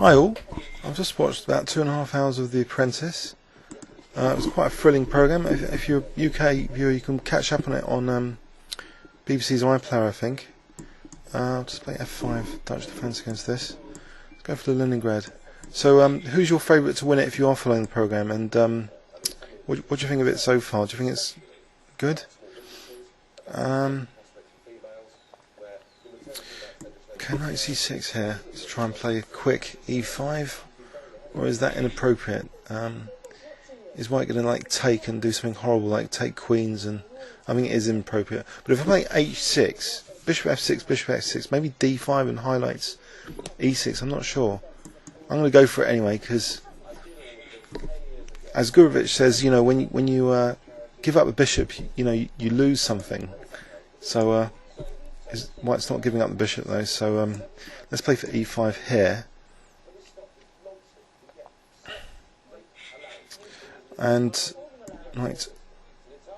Hi all, I've just watched about 2.5 hours of The Apprentice. It was quite a thrilling programme. If you're a UK viewer, you can catch up on it on BBC's iPlayer, I think. I'll just play F5 Dutch defence against this. Let's go for the Leningrad. So who's your favourite to win it if you are following the programme, and what do you think of it so far? Do you think it's good? Okay, knight c6 here to try and play a quick e5, or is that inappropriate? Is White going to like take and do something horrible like take queens? And I think it is inappropriate. But if I play h6, bishop f6, bishop f6, maybe d5 and highlights e6, I'm not sure. I'm going to go for it anyway, because as Gurevich says, you know, when you give up the bishop, you know, you lose something. So White's not giving up the bishop though, so let's play for e5 here. And Knight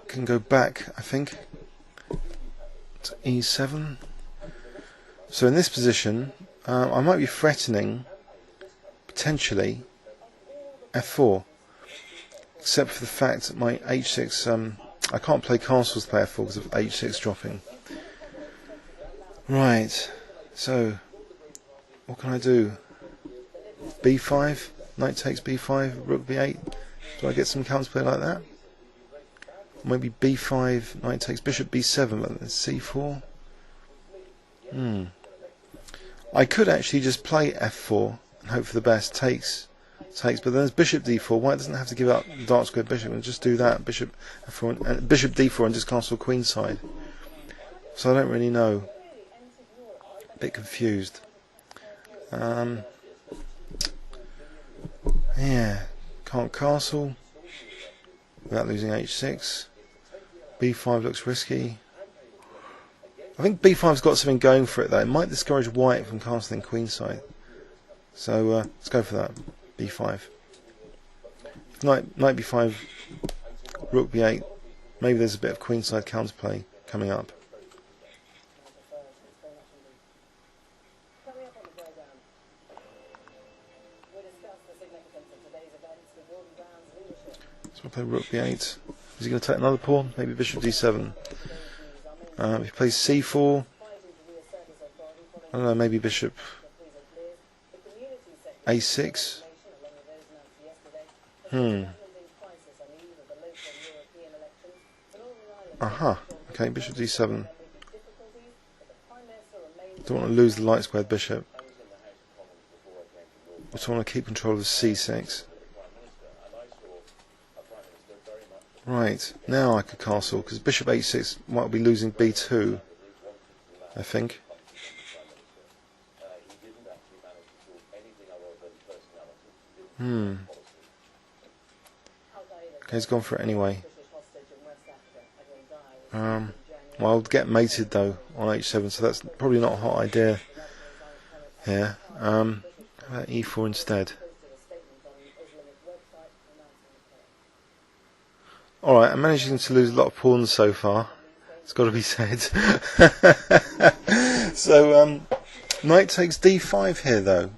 can go back, I think, to e7. So in this position, I might be threatening, potentially, f4. Except for the fact that my h6, I can't play castles to play f4 because of h6 dropping. Right, so what can I do? b5, knight takes b5, rook b8. Do I get some counterplay like that? Maybe b5, knight takes bishop b7, but then c4. I could actually just play f4 and hope for the best. Takes, but then there's bishop d4. White doesn't have to give up the dark square bishop and just do that. Bishop f4 and bishop d4 and just castle queenside. So I don't really know. Bit confused. Yeah, can't castle without losing h6. b5 looks risky. I think b5's got something going for it though. It might discourage White from castling queenside. So let's go for that. b5. Knight b5, rook b8. Maybe there's a bit of queenside counterplay coming up. So we'll play rook b8. Is he going to take another pawn? Maybe bishop d7. If he plays c4, I don't know, maybe bishop a6. Okay, bishop d7. Don't want to lose the light squared bishop. I just want to keep control of c6. Right, now I could castle, because bishop h6 might be losing b2, I think. Okay, he's gone for it anyway. Well, I'll get mated though on h7, so that's probably not a hot idea here. How about e4 instead? Alright, I'm managing to lose a lot of pawns so far. It's got to be said. So, knight takes d5 here though. And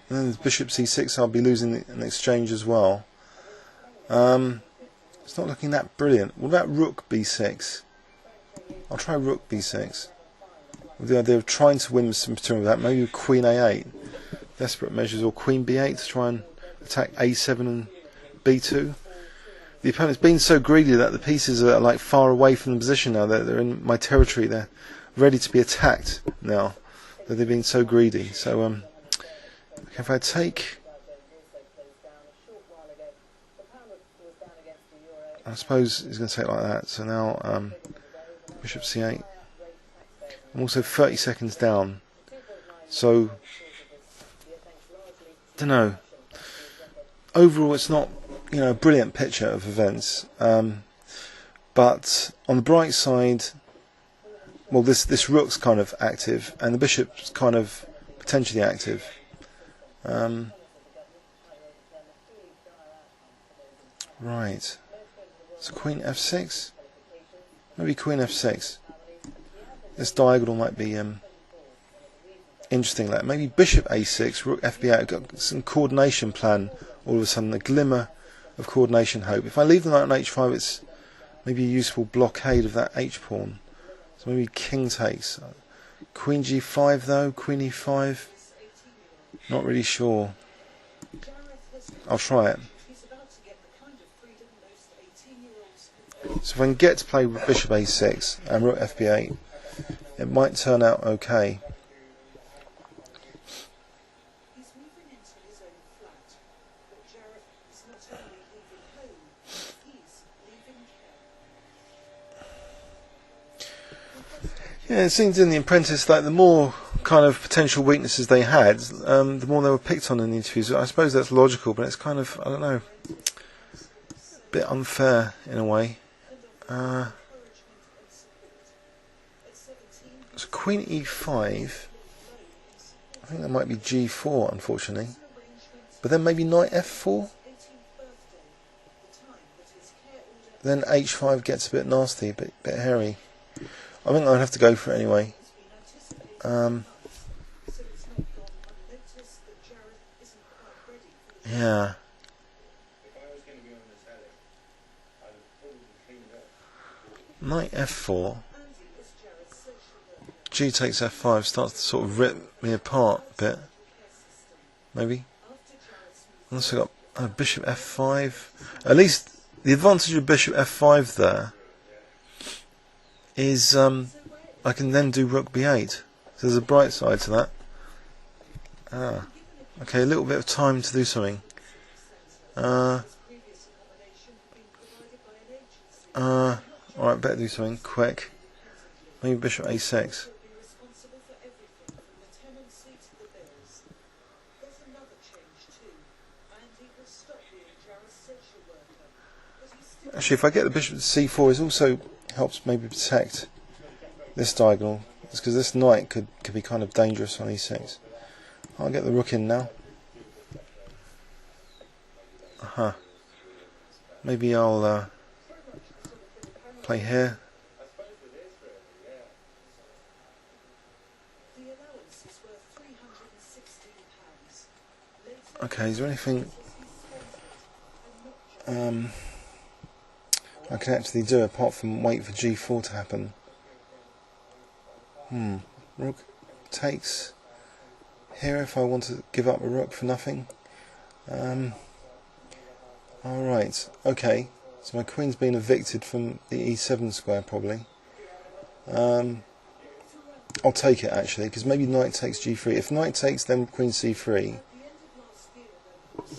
then there's bishop c6, I'll be losing an exchange as well. It's not looking that brilliant. What about rook b6? I'll try rook b6. With the idea of trying to win some material with that. Maybe queen a8. Desperate measures. Or queen b8 to try and attack a7 and b2. The opponent's been so greedy that the pieces are like far away from the position now. They're in my territory. They're ready to be attacked now. That they've been so greedy. So if I take, I suppose he's going to take like that. So now bishop c8. I'm also 30 seconds down. So don't know. Overall, it's not, you know, a brilliant picture of events, but on the bright side, well, this rook's kind of active and the bishop's kind of potentially active. Right, so queen f6, maybe queen f6. This diagonal might be interesting like maybe bishop a6, rook fb8. Got some coordination plan all of a sudden, a glimmer of coordination hope. If I leave the knight on h5, it's maybe a useful blockade of that h pawn. So maybe king takes. Queen g5 though, queen e5. Not really sure. I'll try it. So if I can get to play bishop a6 and rook fb8, it might turn out okay. Yeah, it seems in The Apprentice like the more kind of potential weaknesses they had, the more they were picked on in the interviews. I suppose that's logical, but it's kind of, I don't know, a bit unfair in a way. So queen e5, I think that might be g4 unfortunately, but then maybe knight f4, then h5 gets a bit nasty, a bit hairy. I think I'd have to go for it anyway. Yeah. Knight f4. G takes f5 starts to sort of rip me apart a bit. Maybe. I've also got bishop f5. At least the advantage of bishop f5 there is I can then do rook b8. So there's a bright side to that. Okay, a little bit of time to do something. Alright, better do something quick. Maybe bishop a6. Actually, if I get the bishop to c4, it also helps maybe protect this diagonal. It's because this knight could be kind of dangerous on e6. I'll get the rook in now. Maybe I'll play here. Okay, is there anything I can actually do apart from wait for g4 to happen? Rook takes here if I want to give up a rook for nothing. Alright, okay. So my queen's been evicted from the e7 square probably. I'll take it actually, because maybe knight takes g3. If knight takes, then queen c3.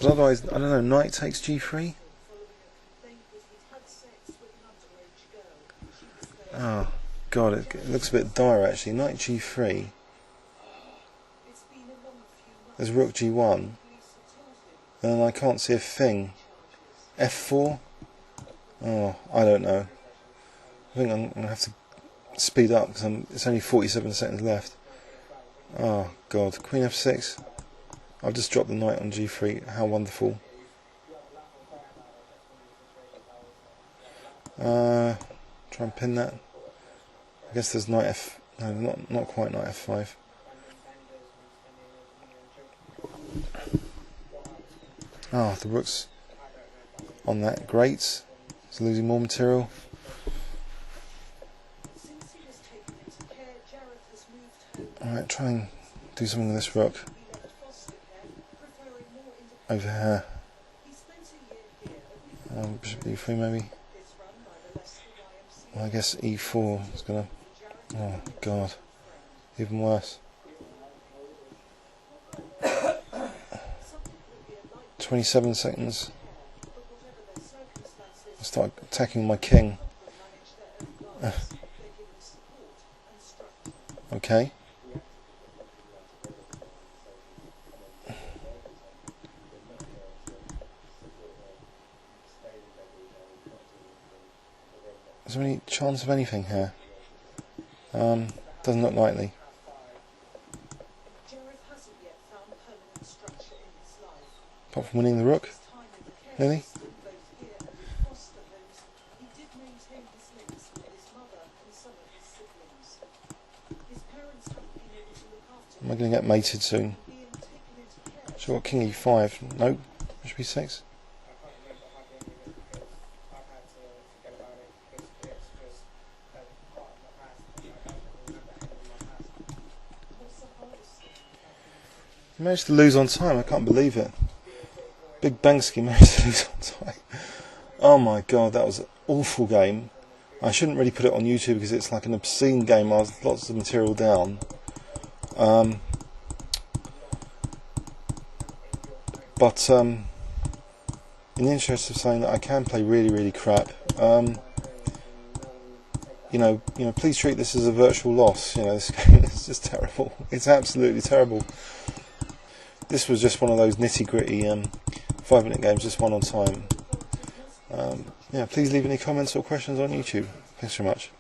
But otherwise, I don't know, knight takes g3? Oh god, it looks a bit dire actually. Knight g3. There's rook g1. And I can't see a thing. f4? Oh, I don't know. I think I'm going to have to speed up because it's only 47 seconds left. Oh god, queen f6. I've just dropped the knight on g3. How wonderful. Try and pin that. I guess there's knight f... No, not quite knight f5. Oh, the rook's on that. Great. It's losing more material. Alright, try and do something with this rook. Over here. Bishop e3 maybe. Well, I guess e4 is gonna... Oh god. Even worse. 27 seconds. I'll start attacking my king. Okay. Is there any chance of anything here? Doesn't look likely. Apart from winning the rook? Really? Am I going to get mated soon? Should I got King E5? Nope. Bishop E6. He managed to lose on time. I can't believe it. Bigbangsky managed to lose on time. Oh my god, that was an awful game. I shouldn't really put it on YouTube because it's like an obscene game. There's lots of material down. But in the interest of saying that I can play really crap, you know, please treat this as a virtual loss. You know, this game is just terrible. It's absolutely terrible. This was just one of those nitty-gritty 5-minute games, just one on time. Yeah, please leave any comments or questions on YouTube. Thanks very much.